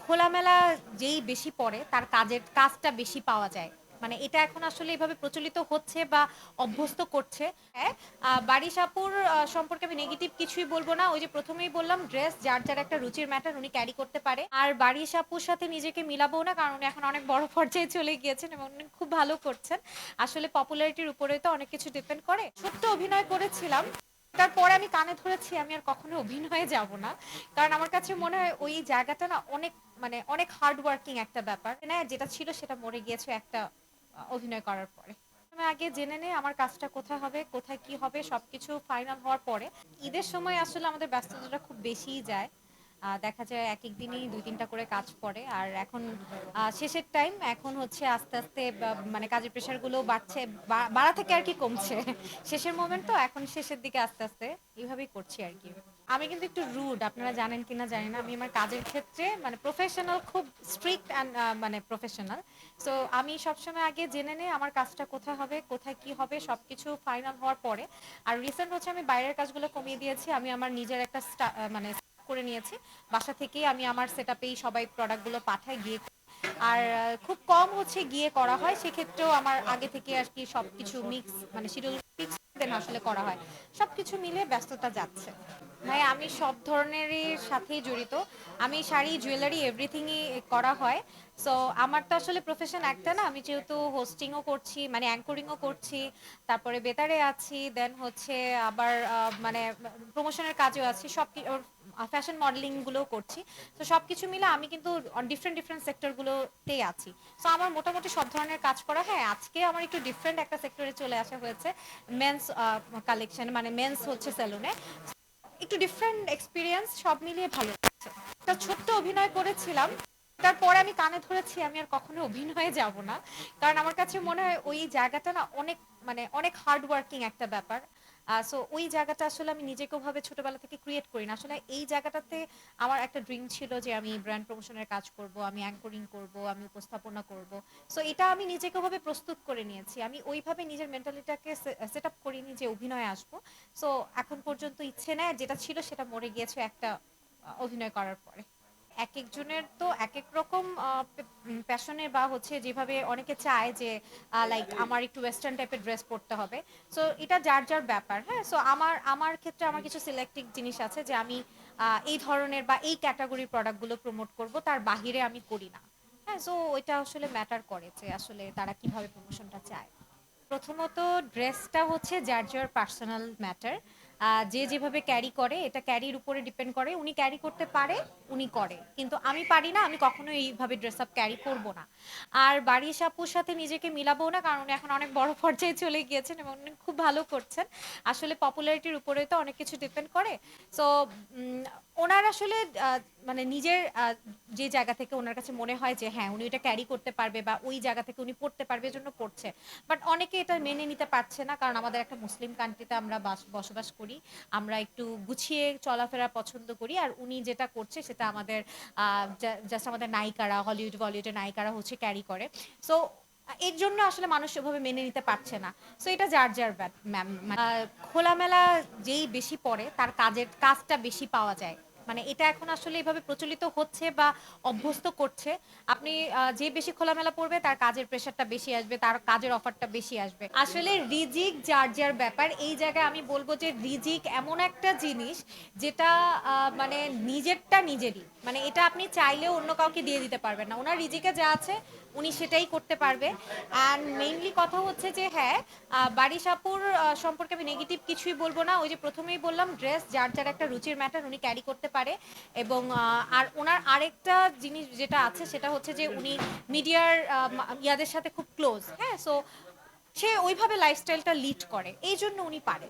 খোলামেলা যেই বেশি পড়ে তার কাজটা বেশি পাওয়া যায়। মানে এটা এখন আসলে এভাবে প্রচলিত হচ্ছে বা অভ্যস্ত করছে। হ্যাঁ, বারিশ আপুর সম্পর্কে আমি নেগেটিভ কিছুই বলবো না। ওই যে ১ম এই বললাম ড্রেস যার একটা রুচির ম্যাটার উনি ক্যারি করতে পারে। আর বারিশ আপুর সাথে নিজেকে মিলাবও না কারণ উনি এখন অনেক বড় পর্যায়ে চলে গিয়েছেন এবং উনি খুব ভালো করছেন। আসলে পপুলারিটির উপরে তো অনেক কিছু ডিপেন্ড করে। ছোট্ট অভিনয় করেছিলাম। তারপরে আমি কানে ধরেছি আমি আর কখনো অভিনয়ে যাব না। কারণ আমার কাছে মনে হয় ওই জায়গাটা না অনেক অনেক হার্ড ওয়ার্কিং একটা ব্যাপার। না যেটা ছিল সেটা মরে গিয়েছে একটা অভিনয় করার পরে। আমি আগে জেনে নেই আমার কাজটা কোথায় হবে, কোথায় কি হবে সবকিছু ফাইনাল হওয়ার পরে। ঈদের সময় আসলে আমাদের ব্যস্ততাটা খুব বেশিই যায়। দেখা যায় একেক দিনই ২-৩টা করে কাজ পড়ে। আর এখন শেষের টাইম এখন হচ্ছে আস্তে, আস্তে কাজের প্রেশার গুলো বাড়ছে। বাড়া থেকে আর কি কমছে। শেষের মোমেন্ট তো এখন শেষের দিকে আস্তে, আস্তে এভাবেই করছি আরকি। আমি কিন্তু একটু রুড আপনারা জানেন কিনা জানি না। আমি আমার কাজের ক্ষেত্রে প্রফেশনাল খুব স্ট্রিক্ট অ্যান্ড প্রফেশনাল। সো আমি সবসময় আগে জেনে নেই আমার কাজটা কোথায় হবে, কোথায় কি হবে সবকিছু ফাইনাল হওয়ার পরে। আর রিসেন্ট হচ্ছে আমি বাইরের কাজগুলো কমিয়ে দিয়েছি। আমি আমার নিজের একটা করে নিয়েছি। বাসা থেকেই আমি আমার সেটআপেই সবাই প্রোডাক্টগুলো পাঠাই গিয়ে আর খুব কম হচ্ছে গিয়ে করা হয়। সেক্ষেত্রেও আমার আগে থেকে আর কি সবকিছু মিক্স শিডিউল ফিক্স দেন আসলে করা হয়। সবকিছু মিলে ব্যস্ততা যাচ্ছে। ভাই আমি সব ধরনেরই সাথেই জড়িত। আমি শাড়ি, জুয়েলারি এভরিথিংই করা হয়। সো আমার তো আসলে প্রফেশন একটা না। আমি যেহেতু হোস্টিংও করছি, অ্যাঙ্করিংও করছি, তারপরে বেতারে আছি, দেন হচ্ছে আবার প্রমোশনের কাজেও আছি। ফ্যাশন মডেলিং গুলোও করছি। তো সবকিছু মিলে আমি কিন্তু ডিফারেন্ট, ডিফারেন্ট সেক্টর গুলোতেই আছি। সো আমার মোটামুটি সব ধরনের কাজ করা। হ্যাঁ, আজকে আমার একটু ডিফারেন্ট একটা সেক্টরে চলে আসা হয়েছে। মেন্স কালেকশন মেন্স হচ্ছে সেলুনে। একটু ডিফারেন্ট এক্সপেরিয়েন্স সব মিলিয়ে ভালো লাগছে। একটা ছোট্ট অভিনয় করেছিলাম। তারপরে আমি কানে ধরেছি আমি আর কখনো অভিনয়ে যাব না। কারণ আমার কাছে মনে হয় ওই জায়গাটা না অনেক হার্ড ওয়ার্কিং একটা ব্যাপার। সো ওই জায়গাটা আসলে আমি নিজেকে ওভাবে ছোটবেলা থেকে ক্রিয়েট করি না। আসলে এই জায়গাটাতে আমার একটা ড্রিম ছিল যে আমি ব্র্যান্ড প্রমোশনের কাজ করব, আমি অ্যাঙ্করিং করব, আমি উপস্থাপনা করব। সো এটা আমি নিজেকে ওভাবে প্রস্তুত করে নিয়েছি। আমি ওইভাবে নিজের মেন্টালিটাকে সেট আপ করিনি যে অভিনয়ে আসব। সো এখন পর্যন্ত ইচ্ছে নেই যেটা ছিল সেটা মরে গিয়েছে একটা অভিনয় করার পরে। একেকজনের তো একেক রকম প্যাশনে বা হচ্ছে যেভাবে অনেকে চায় যে লাইক আমার একটু ওয়েস্টার্ন টাইপের ড্রেস পরতে হবে। সো এটা যার ব্যাপার। হ্যাঁ, সো আমার ক্ষেত্রে আমার কিছু সিলেক্টিভ জিনিস আছে যে আমি এই ধরনের বা এই ক্যাটাগরির প্রোডাক্টগুলো প্রমোট করব, তার বাহিরে আমি করি না। হ্যাঁ, সো ওইটা আসলে ম্যাটার করে যে আসলে তারা কিভাবে প্রমোশনটা চায়। প্রথমত ড্রেসটা হচ্ছে যার পার্সোনাল ম্যাটার। যে যেভাবে ক্যারি করে এটা ক্যারির উপরে ডিপেন্ড করে। উনি ক্যারি করতে পারে, উনি করে। কিন্তু আমি পারি না, আমি কখনোই এইভাবে ড্রেস আপ ক্যারি করব না। আর বারিশ আপুর সাথে নিজেকে মিলাবও না কারণ উনি এখন অনেক বড় পর্যায়ে চলে গিয়েছেন এবং উনি খুব ভালো করছেন। আসলে পপুলারিটির উপরে তো অনেক কিছু ডিপেন্ড করে। সো ওনার আসলে নিজের যে জায়গা থেকে ওনার কাছে মনে হয় যে হ্যাঁ উনি এটা ক্যারি করতে পারবে বা ওই জায়গা থেকে উনি পড়তে পারবে এজন্য পড়ছে। বাট অনেকে এটা মেনে নিতে পারছে না কারণ আমাদের একটা মুসলিম কান্ট্রিতে আমরা বসবাস করি। আমরা একটু গুছিয়ে চলাফেরা পছন্দ করি। আর উনি যেটা করছে সেটা আমাদের জাস্ট আমাদের নায়িকারা বলিউডের নায়িকারা হচ্ছে ক্যারি করে। সো এর জন্য আসলে মানুষ ওভাবে মেনে নিতে পারছে না। সো এটা যার ম্যাম খোলামেলা যেই বেশি পড়ে তার কাজটা বেশি পাওয়া যায়। এটা এখন আসলে এভাবে প্রচলিত হচ্ছে বা অভ্যস্ত করছে। আপনি যে বেশি খোলামেলা পড়বে তার কাজের প্রেশারটা বেশি আসবে, তার কাজের অফারটা বেশি আসবে। আসলে রিজিক যার ব্যাপার। এই জায়গায় আমি বলব যে রিজিক এমন একটা জিনিস যেটা নিজেরটা নিজেরই। এটা আপনি চাইলেও অন্য কাউকে দিয়ে দিতে পারবেন না। উনার রিজিকে যা আছে উনি সেটাই করতে পারবে। অ্যান্ড মেইনলি কথা হচ্ছে যে হ্যাঁ, বারিশ আপুর সম্পর্কে আমি নেগেটিভ কিছুই বলবো না। ওই যে ১ম এই বললাম ড্রেস যার একটা রুচির ম্যাটার উনি ক্যারি করতে পারে এবং আর উনার আরেকটা জিনিস যেটা আছে সেটা হচ্ছে যে উনি মিডিয়ার ইয়াদের সাথে খুব ক্লোজ। হ্যাঁ, সো সে ওইভাবে লাইফস্টাইলটা লিড করে। এইজন্য উনি পারে।